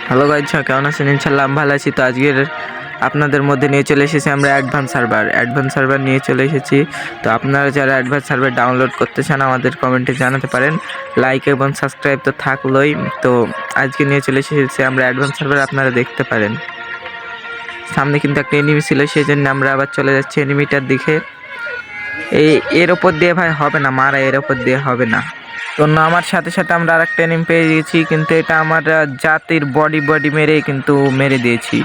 Hello guys, কেমন আছেন? ইনশাল্লাহ আমি ভালো আছি। তো আজকের আপনাদের মধ্যে নিয়ে চলে এসেছি আমরা অ্যাডভান্স সার্ভার নিয়ে চলে এসেছি। তো আপনারা যারা অ্যাডভান্স সার্ভার ডাউনলোড করতে চান আমাদের কমেন্টে জানাতে পারেন। লাইক এবং সাবস্ক্রাইব তো থাকলোই। তো আজকে নিয়ে চলে এসেছি আমরা অ্যাডভান্স সার্ভার, আপনারা দেখতে পারেন। সামনে কিন্তু একটা এনিমি ছিল, সেই জন্য আমরা আবার চলে যাচ্ছি এনিমিটার দিকে। এর ওপর দিয়ে ভাই হবে না মারা, এর ওপর দিয়ে হবে না। তো নামার সাথে সাথে আমরা আরেকটা এনিমি পেয়ে গেছি, কিন্তু এটা আমার জাতির বডি মেরে কিন্তু মেরে দিয়েছি।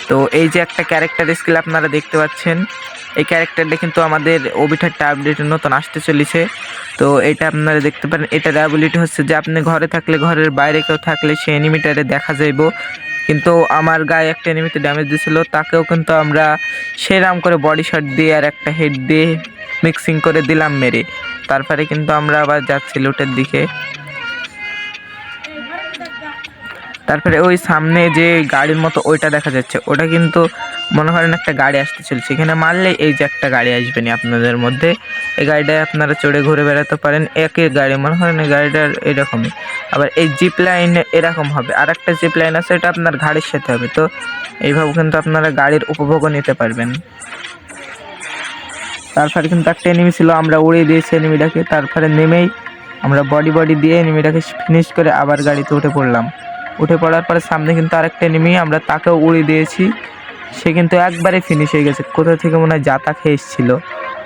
তো এই যে একটা ক্যারেক্টার স্কিল আপনারা দেখতে পাচ্ছেন, এই ক্যারেক্টারটা কিন্তু আমাদের ওবিটারটা আপডেট নতুন আসতে চলেছে। তো এটা আপনারা দেখতে পারেন, এটার অ্যাবিলিটি হচ্ছে যে আপনি ঘরে থাকলে, ঘরের বাইরে কেউ থাকলে সেই এনিমিটারে দেখা যাইব। কিন্তু আমার গায়ে একটা এনিমিতে ড্যামেজ দিয়েছিল, তাকেও কিন্তু আমরা সেরাম করে বডি শট দিয়ে আর একটা হেড দিয়ে মিক্সিং করে দিলাম মেরে। তারপরে কিন্তু আমরা আবার যাচ্ছি লুটের দিকে। তারপরে ওই সামনে যে গাড়ির মতো ওইটা দেখা যাচ্ছে, ওটা কিন্তু মনে করেন একটা গাড়ি আসতে চলছে। এখানে মারলে এই যে একটা গাড়ি আসবে না আপনাদের মধ্যে, এই গাড়িটায় আপনারা চড়ে ঘুরে বেড়াতে পারেন। একই গাড়ি মনে করেন এই গাড়িটার এরকমই। আবার এই জিপ লাইন এরকম হবে, আর একটা জিপ লাইন আছে, এটা আপনার গাড়ির সাথে হবে। তো এইভাবে কিন্তু আপনারা গাড়ির উপভোগও নিতে পারবেন। তারপরে কিন্তু একটা এনিমি ছিল, আমরা উড়িয়ে দিয়েছি এনিমিটাকে। তারপরে নেমেই আমরা বডি দিয়ে এনিমিটাকে ফিনিশ করে আবার গাড়িতে উঠে পড়লাম। উঠে পড়ার পরে সামনে কিন্তু আরেকটা এনিমি, আমরা তাকেও উড়িয়ে দিয়েছি। সে কিন্তু একবারে ফিনিশ হয়ে গেছে, কোথা থেকে মনে হয় জাতা খেয়ে এসেছিল।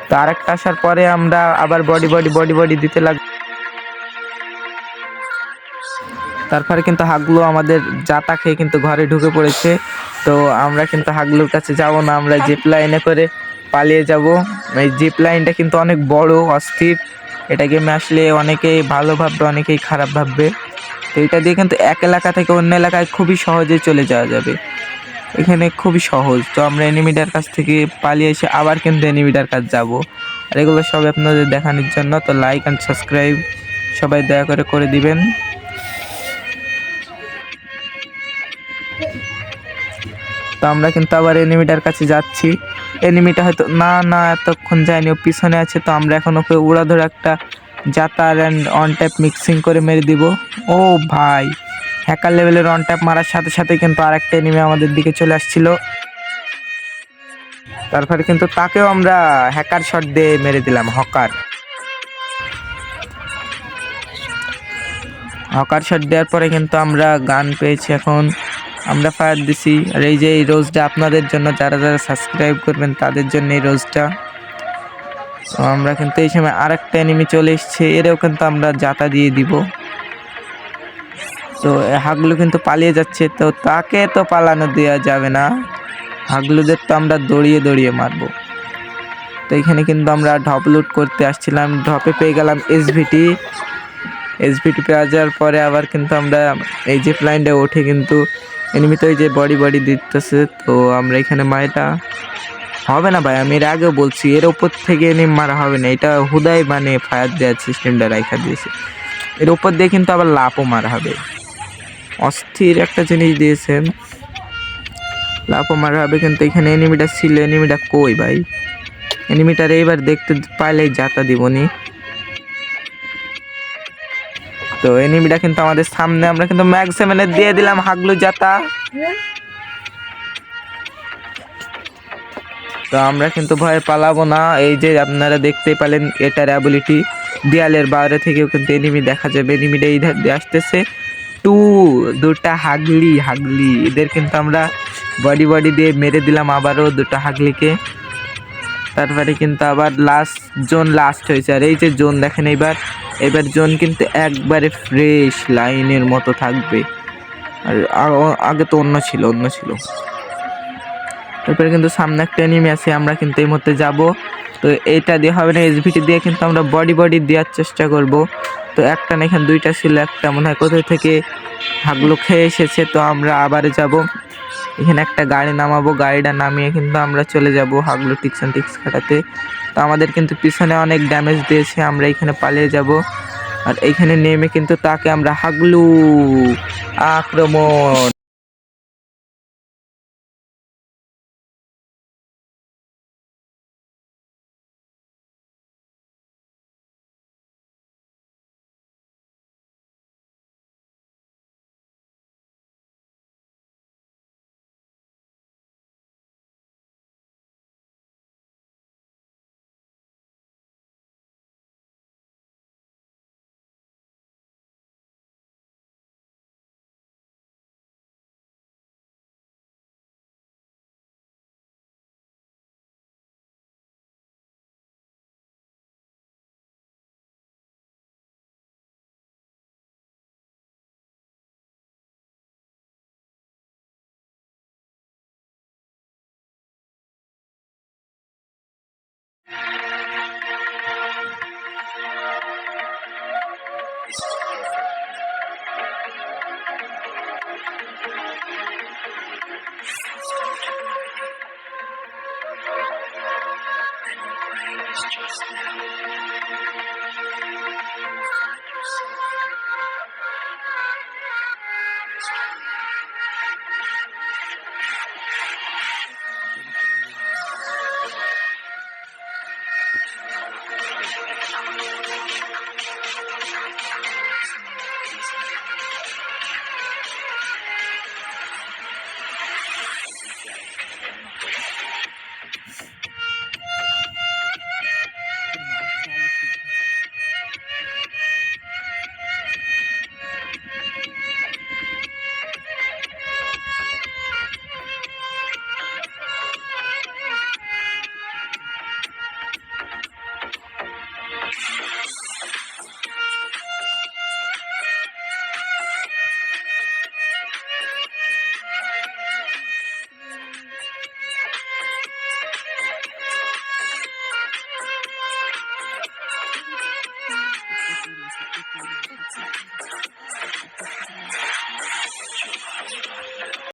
তো আরেকটা আসার পরে আমরা আবার বডি দিতে তারপরে কিন্তু হাগলু আমাদের জাতা খেয়ে কিন্তু ঘরে ঢুকে পড়েছে। তো আমরা কিন্তু হাগলুর কাছে যাব না, আমরা জিপ লাইনে করে পালিয়ে যাব। এই জিপ লাইনটা কিন্তু অনেক বড়, অস্থির। এটা গেমে আসলে অনেকেই ভালো ভাববে, অনেকেই খারাপ ভাববে। তো এটা দিয়ে কিন্তু এক এলাকা থেকে অন্য এলাকায় খুবই সহজে চলে যাওয়া যাবে, এখানে খুবই সহজ। তো আমরা এনিমিটার কাছ থেকে পালিয়ে এসে আবার কিন্তু এনিমিটার কাছে যাব। আর এগুলো সব আপনাদের দেখানোর জন্য। তো লাইক অ্যান্ড সাবস্ক্রাইব সবাই দয়া করে দিবেন। তো আমরা কিন্তু আবার এনিমিটার কাছে যাচ্ছি। এনিমিটা হয়তো না এতক্ষণ যায়নি, ও পিছনে আছে। তো আমরা এখন ওকে উড়াধরে একটা জাতার অ্যান্ড অন ট্যাপ মিক্সিং করে মেরে দিব। ও ভাই, হ্যাকার লেভেলের অন ট্যাপ মারার সাথে সাথে কিন্তু আর একটা এনিমি আমাদের দিকে চলে আসছিল। তারপরে কিন্তু তাকেও আমরা হ্যাকার শট দিয়ে মেরে দিলাম। হকার শট দেওয়ার পরে কিন্তু আমরা গান পেয়েছি, এখন আমরা ফায়ার দিছি। আর এই যে এই রোজটা আপনাদের জন্য, যারা যারা সাবস্ক্রাইব করবেন তাদের জন্য এই রোজটা। তো আমরা কিন্তু এই সময় আরেকটা এনিমি চলে এসছে, এরও কিন্তু আমরা জাতা দিয়ে দিব। তো হাগলু কিন্তু পালিয়ে যাচ্ছে, তো তাকে তো পালানো দেওয়া যাবে না, হাগলুদের তো আমরা দড়িয়ে মারবো। তো এখানে কিন্তু আমরা ড্রপ লুট করতে আসছিলাম, ড্রপে পেয়ে গেলাম এসভিটি পেয়ে যাওয়ার পরে আবার কিন্তু আমরা এই যে প্লাইনটা উঠে কিন্তু এনিমি তো এই যে বডি দিতেছে। তো আমরা এখানে মারাটা হবে না ভাই, আমি এর আগেও বলছি, এর ওপর থেকে এনিমি মারা হবে না। এটা হুদাই মানে ফায়ার দেওয়ার সিস্টেমটা রাখা দিয়েছে, এর উপর দিয়ে কিন্তু আবার লাপও মারা হবে। অস্থির একটা জিনিস দিয়েছেন, লাপও মারা হবে। কিন্তু এখানে এনিমিটা ছিল, এনিমিটা কই ভাই? এনিমিটার এইবার দেখতে পাইলেই জাতা দিবনি। তো এনিমিটা কিন্তু আমাদের সামনে, আমরা কিন্তু ম্যাগ 7 দিয়ে দিলাম হাগলু জাতা। তো আমরা কিন্তু ভয়ে পালাবো না। এই যে আপনারা দেখতেই পেলেন, এটার অ্যাবিলিটি দেয়ালের বাইরে থেকেও কিন্তু এনিমি দেখা যাবে। এনিমিটা এই ধার দিয়ে আসতেছে। দুটা হাগলি এদের কিন্তু আমরা বডি দিয়ে মেরে দিলাম আবারও দুটো হাগলিকে। তারপরে কিন্তু আবার লাস্ট হয়েছে। আর এই যে জোন দেখেন, এবার জোন কিন্তু একবারে ফ্রেশ লাইনের মতো থাকবে। আর আগে তো অন্য ছিল। তারপরে কিন্তু সামনে একটা এনিমি আছে, আমরা কিন্তু এই মুহূর্তে যাব। তো এইটা দিয়ে হবে না, এসভিটি দিয়ে কিন্তু আমরা বডি দেওয়ার চেষ্টা করব। তো একটা না, এখানে দুইটা ছিল, একটা মনে হয় কোথায় থেকে হাগলু খেয়ে এসেছে। তো আমরা আবার যাব, এখানে একটা গাড়ি নামাবো, গাড়িটা নামিয়ে কিন্তু আমরা চলে যাব হাগলু টিক্স খাটাতে। তো আমাদের কিন্তু পিছনে অনেক ড্যামেজ দিয়েছে, আমরা এখানে পালিয়ে যাব। আর এইখানে নেমে কিন্তু তাকে আমরা হাগলু আক্রমণ